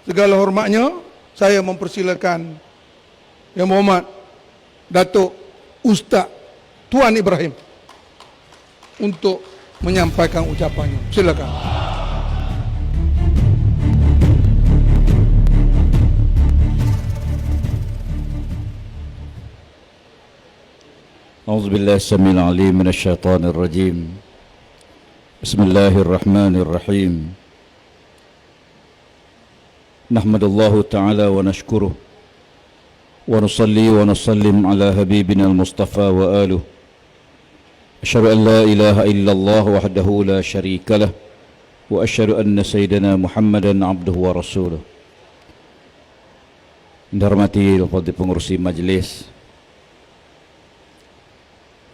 Segala hormatnya, saya mempersilakan Yang Berhormat Datuk Ustaz Tuan Ibrahim untuk menyampaikan ucapannya. Silakan. A'udzubillahi as-sami'il 'alim minasyaitonir rajim. Bismillahirrahmanirrahim. Nahmadallahu ta'ala wa nashkuruh wa nusalli wa nusallim ala habibina al-mustafa wa aluh. Asyhadu an la ilaha illallah wahdahu la syarika lah wa asyhadu anna sayyidina Muhammadan abduhu wa rasuluh. Dihormati Al-Fadhil pengurusi majlis,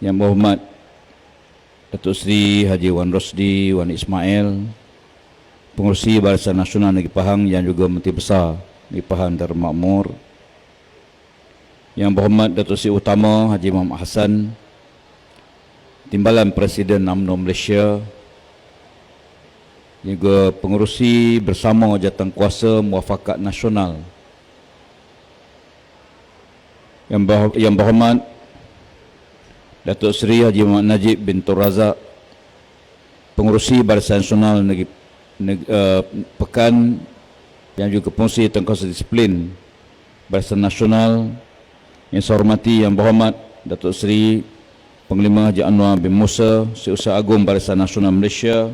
Yang Berhormat Datuk Seri Haji Wan Rosdi Wan Ismail, Pengerusi Barisan Nasional Negeri Pahang yang juga Menteri Besar Negeri Pahang Darul Makmur, Yang Berhormat Datuk Seri Utama Haji Muhammad Hassan, Timbalan Presiden UMNO Malaysia, juga pengerusi bersama Jawatankuasa Muafakat Nasional, Yang Berhormat Datuk Seri Haji Muhammad Najib bin Tun Razak, Pengerusi Barisan Nasional Pekan yang juga pengerusi Tengkuasa Disiplin Barisan Nasional, yang saya hormati Yang Berhormat Datuk Seri Panglima Haji Anwar bin Musa, Setiausaha Agung Barisan Nasional Malaysia,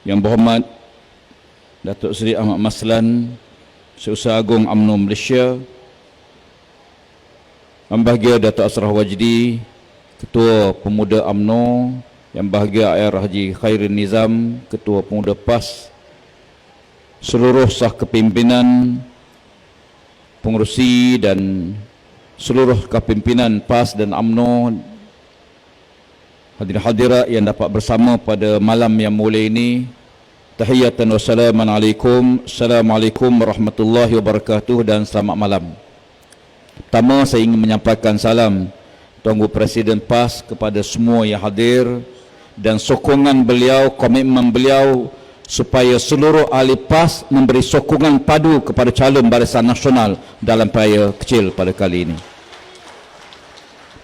Yang Berhormat Datuk Seri Ahmad Maslan, Setiausaha Agung UMNO Malaysia, Yang bahagia Datuk Asraf Wajdi, Ketua Pemuda UMNO, Yang bahagia Air Haji Khairin Nizam, Ketua Pemuda PAS, seluruh sah kepimpinan, pengerusi dan seluruh kepimpinan PAS dan UMNO, hadirin hadirat yang dapat bersama pada malam yang mulia ini. Tahiyatan wassalamualaikum, Assalamualaikum warahmatullahi wabarakatuh dan selamat malam. Pertama, saya ingin menyampaikan salam Tuan Guru Presiden PAS kepada semua yang hadir dan sokongan beliau, komitmen beliau supaya seluruh ahli PAS memberi sokongan padu kepada calon Barisan Nasional dalam peraya kecil pada kali ini.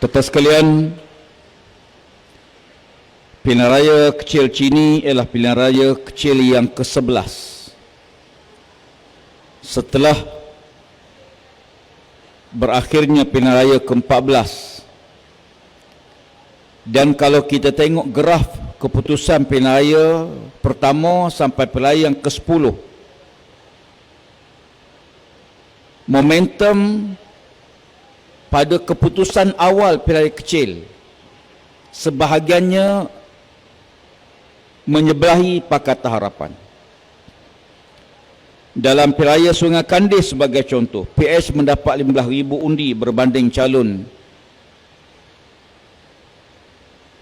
Tuan-tuan sekalian, pilihan raya kecil Cini ialah pilihan raya kecil yang ke-11 setelah berakhirnya pilihan raya ke-14. Dan kalau kita tengok graf keputusan pilihan raya pertama sampai pilihan raya yang ke-10, momentum pada keputusan awal pilihan raya kecil sebahagiannya menyebelahi Pakatan Harapan. Dalam pilihan raya Sungai Kandis sebagai contoh, PS mendapat 15,000 undi berbanding calon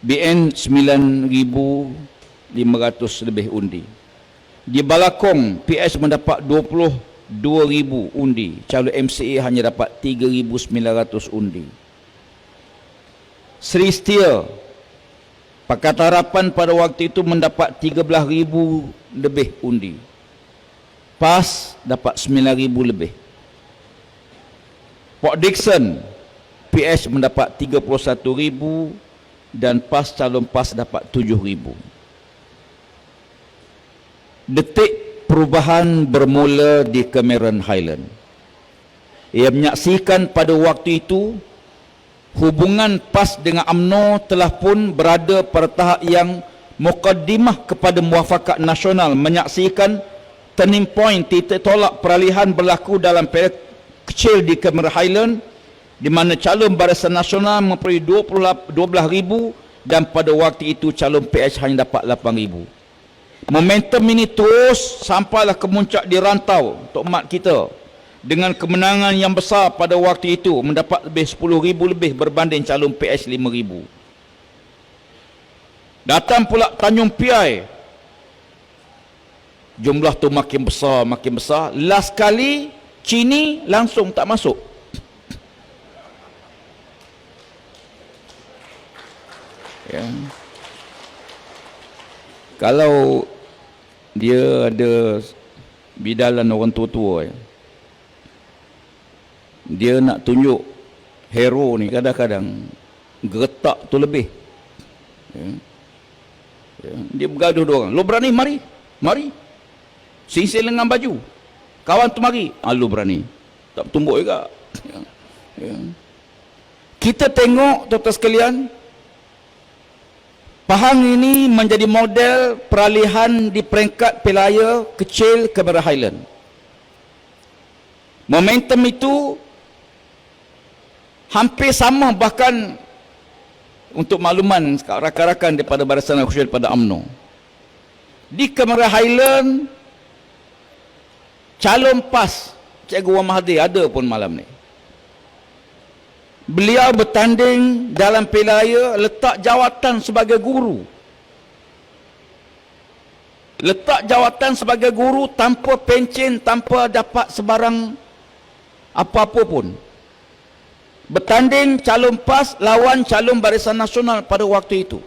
BN 9,500 lebih undi. Di Balakong, PS mendapat 22,000 undi, calon MCA hanya dapat 3,900 undi. Seri Setia, Pakatan Harapan pada waktu itu mendapat 13,000 lebih undi. PAS dapat 9,000 lebih. Port Dickson, PS mendapat 31,000 dan PAS, calon PAS dapat 7,000. Detik perubahan bermula di Cameron Highland. Ia menyaksikan pada waktu itu hubungan PAS dengan UMNO telah pun berada pada tahap yang mukaddimah kepada muafakat nasional, menyaksikan turning point, titik tolak peralihan berlaku dalam pilihan kecil di Cameron Highland, di mana calon Barisan Nasional memperoleh 12,000 dan pada waktu itu calon PS hanya dapat 8,000. Momentum ini terus sampailah ke muncak di rantau untuk umat kita dengan kemenangan yang besar pada waktu itu, mendapat lebih 10,000 lebih berbanding calon PS 5,000. Datang pula Tanjung Piai, jumlah tu makin besar, makin besar. Last kali Cini langsung tak masuk. Ya. Kalau dia ada bidalan orang tua-tua ya. Dia nak tunjuk hero ni kadang-kadang geretak tu lebih ya. Dia bergaduh dua orang, lo berani mari singsing lengan baju, kawan tu mari, lo berani tak bertumbuk juga ya. Kita tengok tuan-tuan sekalian, Pahang ini menjadi model peralihan di peringkat pelaya kecil ke Cameron Highland. Momentum itu hampir sama, bahkan untuk makluman rakan-rakan daripada Barisan Khusus daripada UMNO, di Cameron Highland calon PAS Cikgu Wan Mahathir ada pun malam ni. Beliau bertanding dalam pelaya letak jawatan sebagai guru. Letak jawatan sebagai guru tanpa pencen, tanpa dapat sebarang apa-apa pun. Bertanding calon PAS lawan calon Barisan Nasional pada waktu itu.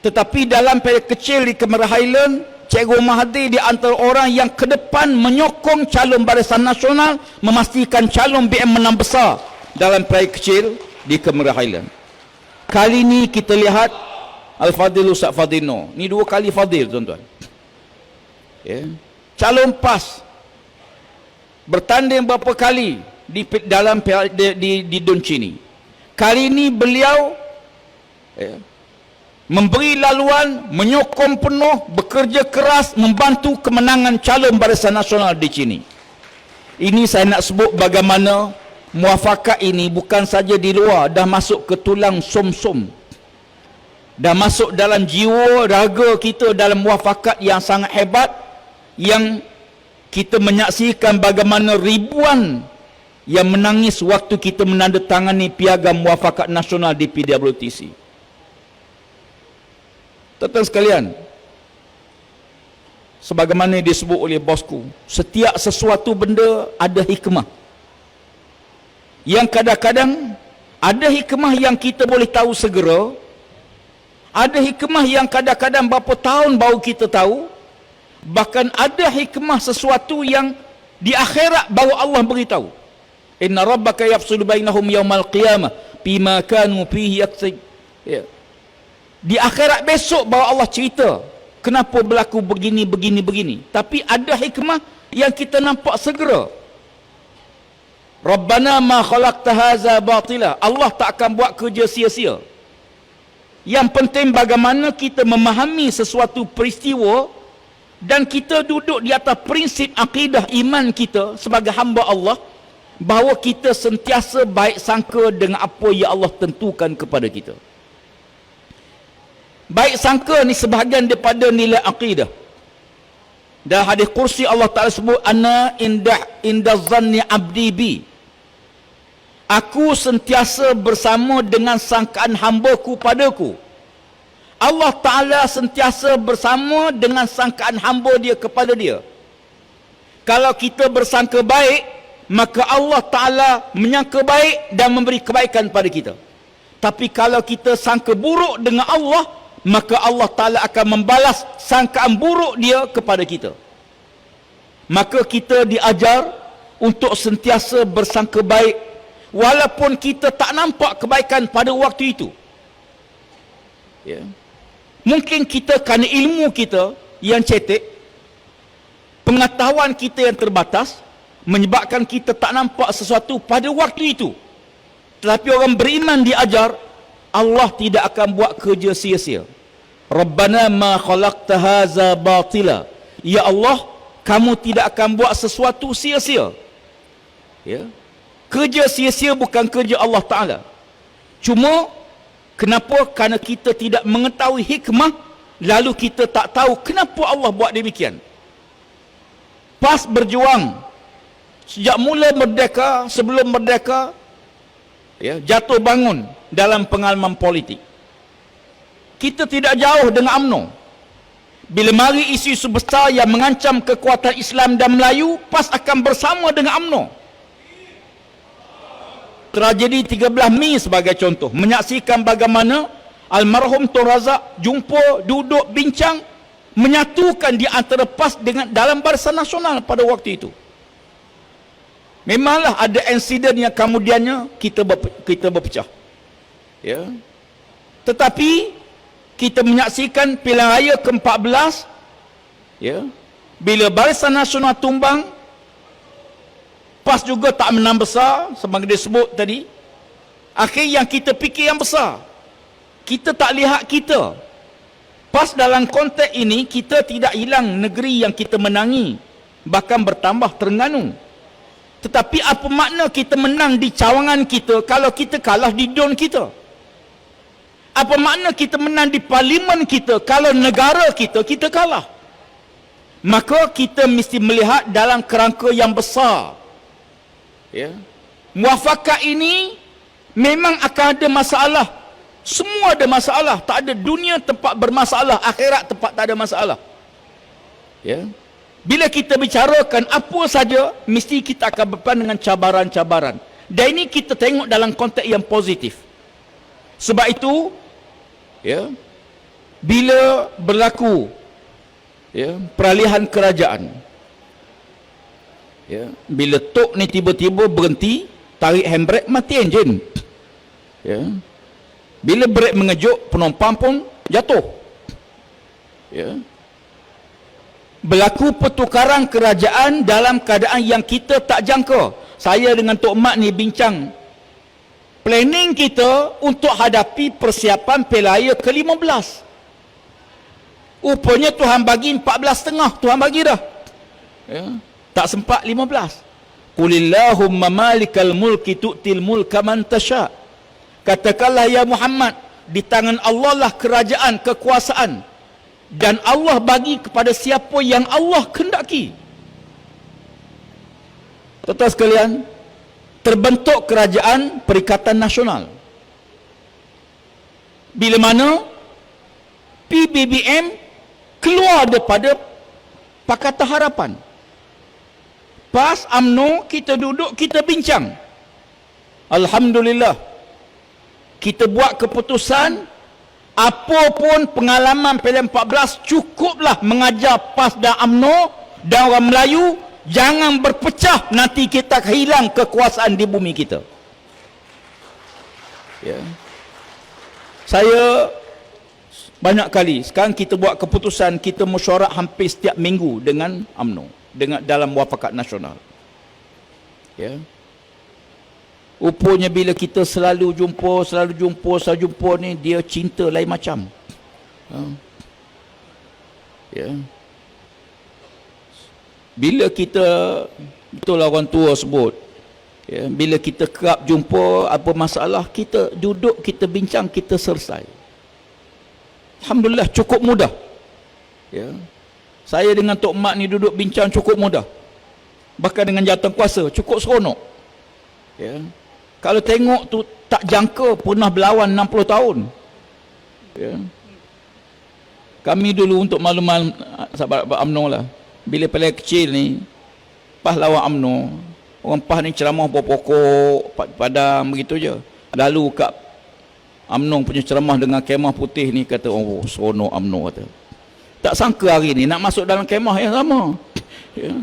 Tetapi dalam pelaya kecil di Cameron Highland, Cikgu Mahathir di antara orang yang ke depan menyokong calon Barisan Nasional memastikan calon BM menang besar dalam pelaya kecil di Cameron Highland. Kali ini kita lihat Al-Fadhil Ustaz Fadhil. Ni dua kali Fadhil tuan-tuan. Ya. Calon PAS bertanding berapa kali dalam di Don Chini. Kali ini beliau memberi laluan, menyokong penuh, bekerja keras membantu kemenangan calon Barisan Nasional di sini. Ini saya nak sebut bagaimana muafakat ini bukan saja di luar, dah masuk ke tulang som-som, dah masuk dalam jiwa raga kita, dalam muafakat yang sangat hebat, yang kita menyaksikan bagaimana ribuan yang menangis waktu kita menandatangani piagam muafakat nasional di PWTC. Tuan-tuan sekalian, sebagaimana disebut oleh bosku, setiap sesuatu benda ada hikmah. Yang kadang-kadang ada hikmah yang kita boleh tahu segera, ada hikmah yang kadang-kadang berapa tahun baru kita tahu, bahkan ada hikmah sesuatu yang di akhirat baru Allah beritahu. Inna rabbaka yafsulu bainahum yaumal qiyamah bima kanu fihi yaktib. Ya. Di akhirat besok baru Allah cerita kenapa berlaku begini. Tapi ada hikmah yang kita nampak segera. Rabbana ma khalaqta hadza batila. Allah tak akan buat kerja sia-sia. Yang penting bagaimana kita memahami sesuatu peristiwa dan kita duduk di atas prinsip akidah iman kita sebagai hamba Allah, bahawa kita sentiasa baik sangka dengan apa yang Allah tentukan kepada kita. Baik sangka ni sebahagian daripada nilai akidah. Dalam hadis kursi Allah Ta'ala sebut, ana inda zanni abdi bi. Aku sentiasa bersama dengan sangkaan hamba-Ku padaku. Allah Ta'ala sentiasa bersama dengan sangkaan hamba dia kepada dia. Kalau kita bersangka baik, maka Allah Ta'ala menyangka baik dan memberi kebaikan pada kita. Tapi kalau kita sangka buruk dengan Allah, maka Allah Ta'ala akan membalas sangkaan buruk dia kepada kita. Maka kita diajar untuk sentiasa bersangka baik, walaupun kita tak nampak kebaikan pada waktu itu. Ya. Mungkin kita kerana ilmu kita yang cetek, pengetahuan kita yang terbatas, menyebabkan kita tak nampak sesuatu pada waktu itu. Tetapi orang beriman diajar, Allah tidak akan buat kerja sia-sia. Rabbana ma khalaqta hadza batila. Ya Allah, kamu tidak akan buat sesuatu sia-sia. Ya. Kerja sia-sia bukan kerja Allah Ta'ala. Cuma kenapa? Kerana kita tidak mengetahui hikmah, lalu kita tak tahu kenapa Allah buat demikian. PAS berjuang sejak mula merdeka, sebelum merdeka, ya, jatuh bangun dalam pengalaman politik. Kita tidak jauh dengan UMNO. Bila mari isu-isu besar yang mengancam kekuatan Islam dan Melayu, PAS akan bersama dengan UMNO. Tragedi 13 Mei sebagai contoh, menyaksikan bagaimana almarhum Tun Razak jumpa, duduk, bincang menyatukan di antara PAS dengan dalam Barisan Nasional pada waktu itu. Memanglah ada insiden yang kemudiannya kita berpecah. Ya. Tetapi kita menyaksikan pilihan raya ke-14, ya, bila Barisan Nasional tumbang, PAS juga tak menang besar sebagaimana dia sebut tadi. Akhir yang kita fikir yang besar, kita tak lihat kita. PAS dalam konteks ini, kita tidak hilang negeri yang kita menangi, bahkan bertambah Terengganu. Tetapi apa makna kita menang di cawangan kita kalau kita kalah di DUN kita? Apa makna kita menang di parlimen kita kalau negara kita kalah? Maka kita mesti melihat dalam kerangka yang besar. Ya. Muafakat ini memang akan ada masalah. Semua ada masalah. Tak ada dunia tempat bermasalah, akhirat tempat tak ada masalah. Ya. Bila kita bicarakan apa saja, mesti kita akan berdepan dengan cabaran-cabaran. Dan ini kita tengok dalam konteks yang positif. Sebab itu, ya, bila berlaku, ya, peralihan kerajaan, ya, bila tok ni tiba-tiba berhenti, tarik handbrake, mati enjin. Ya. Bila brake mengejut, penumpang pun jatuh. Ya. Berlaku pertukaran kerajaan dalam keadaan yang kita tak jangka. Saya dengan Tok Mat ni bincang planning kita untuk hadapi persiapan Pilihan ke-15. Rupanya Tuhan bagi 14,5, Tuhan bagi dah. Ya. Tak sempat 15. Qulillahumma malikal mulki tu'til mulka man tasha. Katakanlah ya Muhammad, di tangan Allah lah kerajaan, kekuasaan, dan Allah bagi kepada siapa yang Allah kehendaki. Tuan-tuan sekalian, terbentuk kerajaan Perikatan Nasional. Bila mana PBBM keluar daripada Pakatan Harapan. PAS, UMNO, kita duduk, kita bincang. Alhamdulillah, kita buat keputusan, apapun pengalaman pilihan 14, cukuplah mengajar PAS dan UMNO dan orang Melayu, jangan berpecah, nanti kita hilang kekuasaan di bumi kita. Ya. Saya banyak kali, sekarang kita buat keputusan, kita mesyuarat hampir setiap minggu dengan UMNO, dengan dalam muafakat nasional. Ya. Rupanya bila kita selalu jumpa ni, dia cinta lain macam. Ya. Bila kita, betul lah orang tua sebut, ya, bila kita kerap jumpa apa masalah, kita duduk, kita bincang, kita selesai. Alhamdulillah, cukup mudah. Ya. Saya dengan Tok Mat ni duduk bincang cukup mudah. Bahkan dengan jawatan kuasa, cukup seronok. Ya. Kalau tengok tu, tak jangka pernah berlawan 60 tahun. Ya. Kami dulu untuk makluman sahabat UMNO lah, bila pilihan kecil ni, PAS lawan UMNO, orang PAS ni ceramah pokok padam begitu je. Lalu kat UMNO punya ceramah dengan kemah putih ni, kata, oh seronok UMNO kata. Tak sangka hari ni nak masuk dalam kemah yang sama. Ya.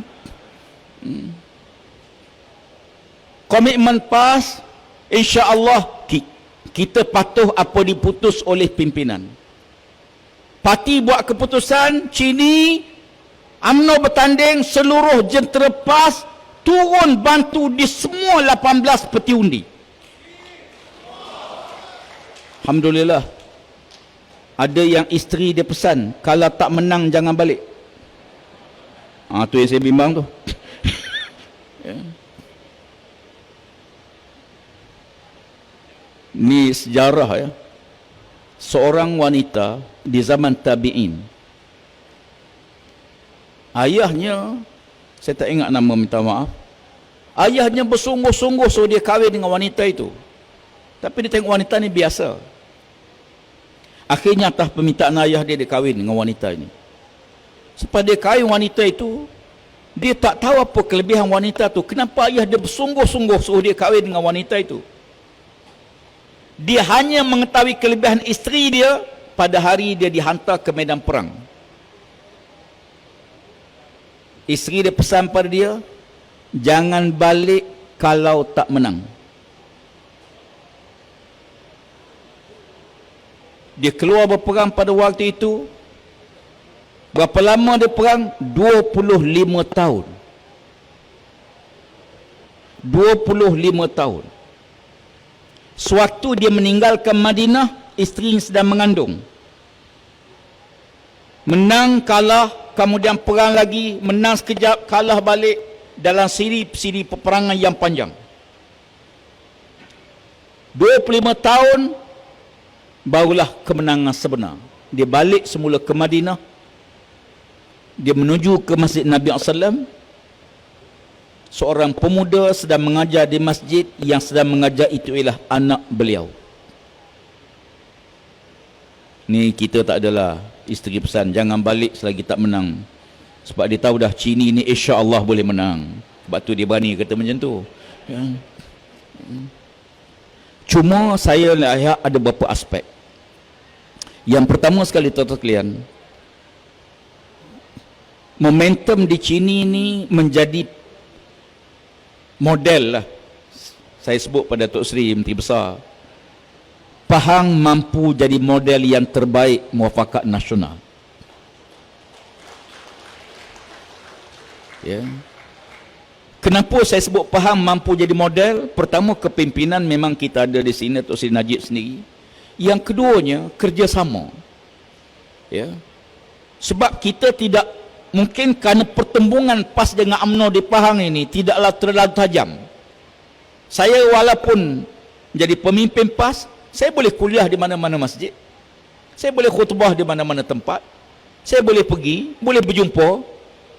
Komitmen PAS, insya-Allah kita patuh apa diputus oleh pimpinan. Parti buat keputusan, Cini, UMNO bertanding, seluruh jentera PAS turun bantu di semua 18 peti undi. Alhamdulillah. Ada yang isteri dia pesan, kalau tak menang jangan balik. Tu yang saya bimbang tu. Ya. Ni sejarah ya. Seorang wanita di zaman tabi'in. Ayahnya, saya tak ingat nama, minta maaf. Ayahnya bersungguh-sungguh suruh dia kahwin dengan wanita itu. Tapi dia tengok wanita ni biasa. Akhirnya atas permintaan ayah dia, dia kahwin dengan wanita ini. Setelah dia kahwin wanita itu, dia tak tahu apa kelebihan wanita tu. Kenapa ayah dia bersungguh-sungguh suruh dia kahwin dengan wanita itu? Dia hanya mengetahui kelebihan isteri dia pada hari dia dihantar ke medan perang. Isteri dia pesan pada dia, jangan balik kalau tak menang. Dia keluar berperang pada waktu itu. Berapa lama dia perang? 25 tahun. 25 tahun. Sewaktu dia meninggalkan Madinah, isteri sedang mengandung. Menang, kalah, kemudian perang lagi, menang sekejap, kalah balik, dalam siri peperangan yang panjang. 25 tahun barulah kemenangan sebenar. Dia balik semula ke Madinah. Dia menuju ke Masjid Nabi SAW. Seorang pemuda sedang mengajar di masjid, yang sedang mengajar itu ialah anak beliau. Ni kita tak adalah, isteri pesan jangan balik selagi tak menang. Sebab dia tahu dah Cini ni insya-Allah boleh menang. Sebab tu dia berani kata macam tu. Ya. Cuma saya lihat ada beberapa aspek. Yang pertama sekali, tuan-tuan sekalian, momentum di Cini ni menjadi model lah. Saya sebut pada Tok Sri Menteri Besar, Pahang mampu jadi model yang terbaik muafakat nasional. Ya. Kenapa saya sebut Pahang mampu jadi model? Pertama, kepimpinan memang kita ada di sini, Tok Sri Najib sendiri. Yang keduanya, kerjasama. Ya. Sebab kita tidak mungkin, kerana pertembungan PAS dengan UMNO di Pahang ini tidaklah terlalu tajam. Saya walaupun jadi pemimpin PAS, saya boleh kuliah di mana-mana masjid. Saya boleh khutbah di mana-mana tempat. Saya boleh pergi, boleh berjumpa,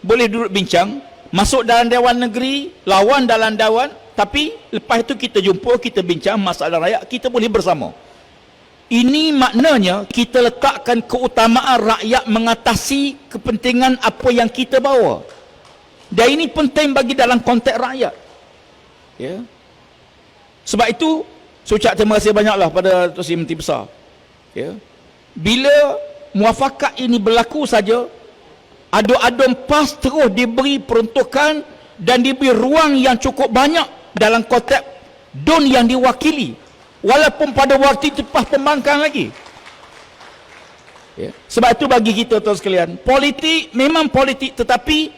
boleh duduk bincang, masuk dalam Dewan Negeri, lawan dalam Dewan, tapi lepas itu kita jumpa, kita bincang masalah rakyat, kita boleh bersama. Ini maknanya kita letakkan keutamaan rakyat mengatasi kepentingan apa yang kita bawa. Dan ini penting bagi dalam konteks rakyat. Ya. Sebab itu, saya ucap terima kasih banyaklah pada Tok Sri Menteri Besar. Ya. Bila muafakat ini berlaku saja, adun-adun PAS terus diberi peruntukan dan diberi ruang yang cukup banyak dalam konteks DUN yang diwakili. Walaupun pada waktu itu PAS pembangkang lagi. Ya. Sebab itu bagi kita, tuan sekalian, politik memang politik, tetapi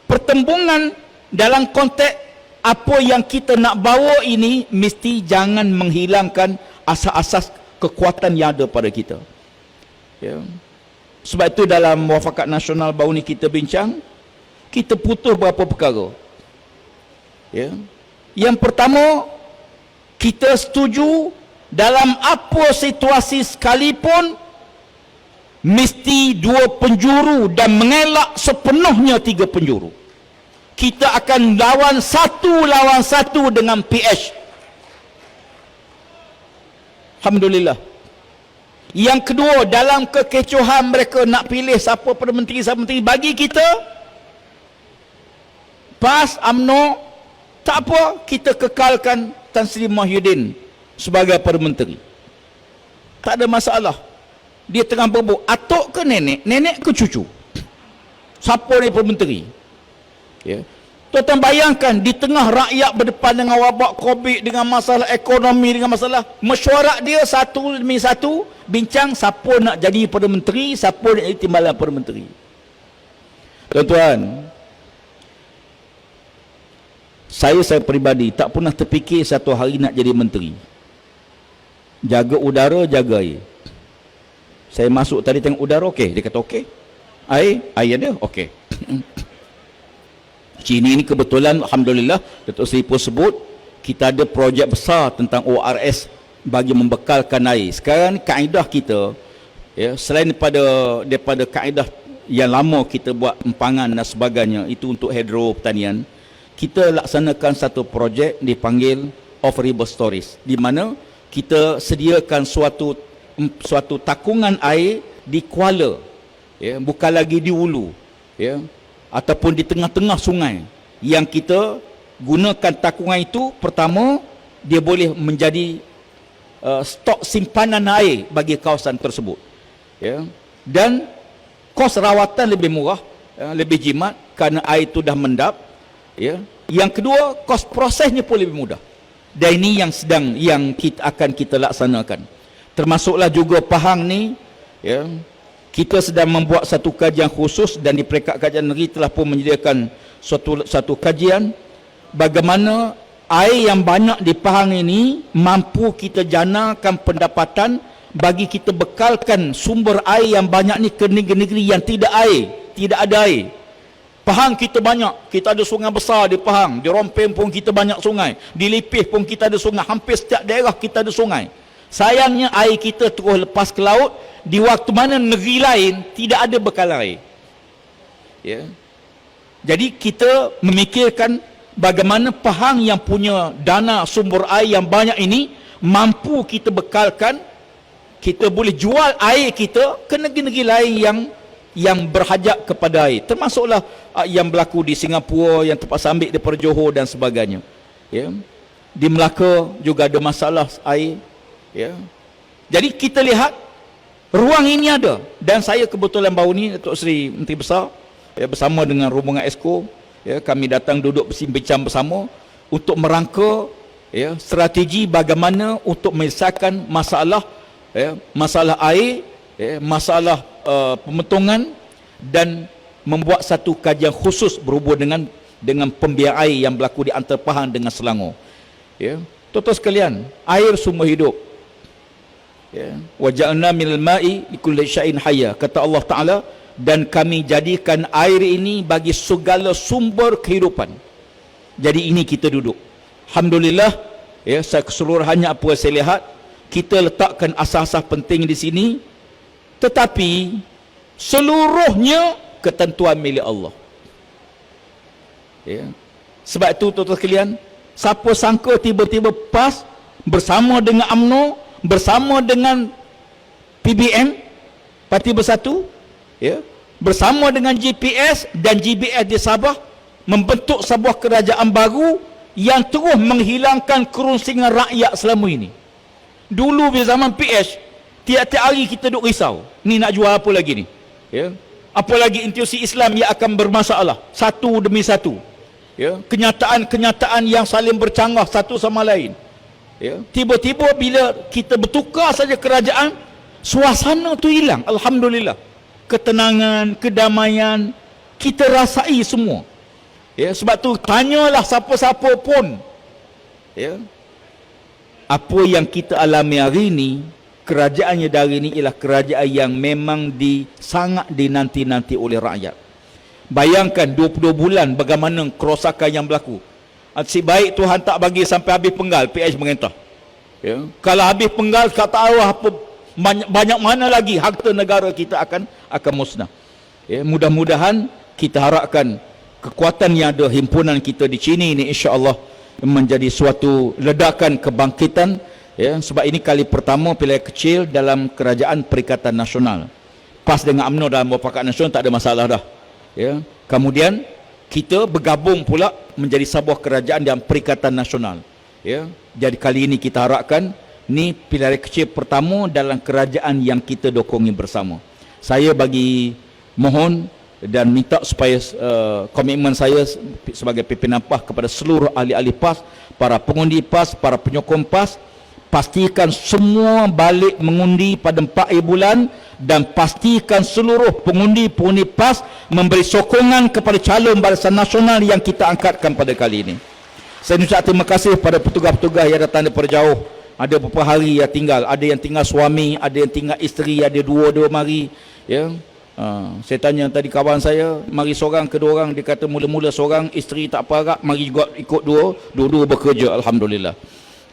pertembungan dalam konteks apa yang kita nak bawa ini mesti jangan menghilangkan asas-asas kekuatan yang ada pada kita. Ya. Sebab itu dalam muafakat nasional baru ni kita bincang, kita putus beberapa perkara. Ya. Yang pertama, kita setuju dalam apa situasi sekalipun mesti 2 penjuru dan mengelak sepenuhnya 3 penjuru. Kita akan lawan satu dengan PH. Alhamdulillah. Yang kedua, dalam kekecohan mereka nak pilih siapa Perdana Menteri, siapa menteri, bagi kita PAS, UMNO, tak apa, kita kekalkan Tan Sri Muhyiddin sebagai Perdana Menteri. Tak ada masalah. Dia tengah berbuk, atuk ke nenek, nenek ke cucu, siapa ni Perdana Menteri. Ya. Tuan-tuan bayangkan, di tengah rakyat berdepan dengan wabak COVID, dengan masalah ekonomi, dengan masalah mesyuarat dia satu demi satu, bincang siapa nak jadi Perdana Menteri, siapa nak jadi timbalan Perdana Menteri. Tuan-tuan, saya peribadi tak pernah terfikir satu hari nak jadi menteri. Jaga udara, jaga air. Saya masuk tadi tengok udara, okey. Dia kata okey. Air ada, okey. Cini ni kebetulan, alhamdulillah, Datuk Seri pun sebut, kita ada projek besar tentang ORS bagi membekalkan air. Sekarang kaedah kita, ya, selain daripada kaedah yang lama kita buat empangan dan sebagainya, itu untuk hidro pertanian, kita laksanakan satu projek dipanggil Off River Storage, di mana kita sediakan suatu takungan air di Kuala, ya, bukan lagi di hulu, ya, ataupun di tengah-tengah sungai, yang kita gunakan takungan itu. Pertama, dia boleh menjadi stok simpanan air bagi kawasan tersebut, ya, dan kos rawatan lebih murah, lebih jimat kerana air itu dah mendap, ya. Yang kedua, kos prosesnya pun lebih mudah. Dan ini yang akan kita laksanakan. Termasuklah juga Pahang ni, ya. Kita sedang membuat satu kajian khusus dan di Peringkat Kajian Negeri telah pun menyediakan satu kajian bagaimana air yang banyak di Pahang ini mampu kita janakan pendapatan bagi kita bekalkan sumber air yang banyak ni ke negeri-negeri yang tidak ada air. Pahang kita banyak, kita ada sungai besar di Pahang, di Rompeng pun kita banyak sungai, di Lipih pun kita ada sungai, hampir setiap daerah kita ada sungai. Sayangnya air kita terus lepas ke laut di waktu mana negeri lain tidak ada bekalan air. Ya. Jadi kita memikirkan bagaimana Pahang yang punya dana sumber air yang banyak ini mampu kita bekalkan, kita boleh jual air kita ke negeri-negeri lain yang berhajat kepada air, termasuklah yang berlaku di Singapura yang terpaksa ambil daripada Johor dan sebagainya, ya. Di Melaka juga ada masalah air, ya. Jadi kita lihat ruang ini ada, dan saya kebetulan baru ni Datuk Seri Menteri Besar, ya, bersama dengan rombongan Exco, ya, kami datang duduk berbincang bersama untuk merangka, ya, strategi bagaimana untuk menyelesaikan masalah, ya, masalah air, ya, masalah pemotongan, dan membuat satu kajian khusus berhubung dengan pembiayaan air yang berlaku di antara Pahang dengan Selangor. Ya, tuan-tuan sekalian, air sumber hidup. Ya, wa ja'alna minal ma'i likulli syai'in hayya, kata Allah Taala, dan kami jadikan air ini bagi segala sumber kehidupan. Jadi ini kita duduk. Alhamdulillah, ya, saya keseluruhannya apa saya lihat, kita letakkan asas-asas penting di sini, tetapi seluruhnya ketentuan milik Allah. Ya. Sebab itu tuan-tuan sekalian, siapa sangka tiba-tiba PAS bersama dengan UMNO, bersama dengan PBM, Parti Bersatu, ya, bersama dengan GPS dan GBS di Sabah, membentuk sebuah kerajaan baru yang terus menghilangkan kerunsingan rakyat selama ini. Dulu di zaman PH, tiap-tiap hari kita duk risau, ni nak jual apa lagi ni, ya, apa lagi institusi Islam yang akan bermasalah satu demi satu, ya, kenyataan-kenyataan yang saling bercanggah satu sama lain, ya. Tiba-tiba bila kita bertukar saja kerajaan, suasana tu hilang. Alhamdulillah, ketenangan, kedamaian kita rasai semua, ya. Sebab tu tanyalah siapa-siapa pun, ya, apa yang kita alami hari ini, kerajaannya dari ini ialah kerajaan yang memang sangat dinanti-nanti oleh rakyat. Bayangkan 22 bulan bagaimana kerosakan yang berlaku. Si baik Tuhan tak bagi sampai habis penggal, PH mengentah, ya. Kalau habis penggal, tak tahu apa banyak mana lagi harta negara kita akan musnah, ya. Mudah-mudahan kita harapkan kekuatan yang ada himpunan kita di sini ini insya-Allah menjadi suatu ledakan kebangkitan, ya. Sebab ini kali pertama pilihan kecil dalam kerajaan Perikatan Nasional. PAS dengan UMNO dalam Perikatan Nasional tak ada masalah dah, ya. Kemudian kita bergabung pula menjadi sebuah kerajaan dalam Perikatan Nasional, ya. Jadi kali ini kita harapkan ni pilihan kecil pertama dalam kerajaan yang kita dokongi bersama. Saya bagi mohon dan minta supaya komitmen saya sebagai pimpinan PAS kepada seluruh ahli-ahli PAS, para pengundi PAS, para penyokong PAS, pastikan semua balik mengundi pada 4 bulan, dan pastikan seluruh pengundi-pengundi PAS memberi sokongan kepada calon Barisan Nasional yang kita angkatkan pada kali ini. Saya ucap terima kasih pada petugas-petugas yang datang daripada jauh. Ada beberapa hari yang tinggal, ada yang tinggal suami, ada yang tinggal isteri, ada dua mari, ya. Saya tanya tadi kawan saya, mari seorang ke dua orang, dia kata mula-mula seorang, isteri tak apa agak, mari juga ikut dua bekerja, alhamdulillah,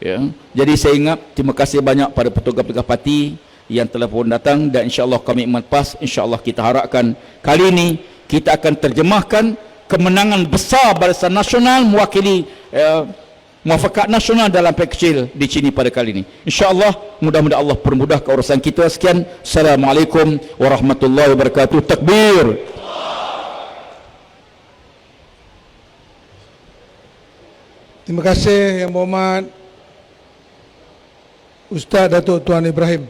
ya. Jadi saya ingat terima kasih banyak pada petugas-petugas parti yang telah pun datang, dan insya-Allah komitmen PAS, insya-Allah kita harapkan kali ini kita akan terjemahkan kemenangan besar Barisan Nasional mewakili Muafakat Nasional dalam pilihan kecil di sini pada kali ini. InsyaAllah, mudah-mudahan Allah permudahkan urusan kita. Sekian. Assalamualaikum warahmatullahi wabarakatuh. Takbir. Terima kasih Yang Berhormat Ustaz Datuk Tuan Ibrahim.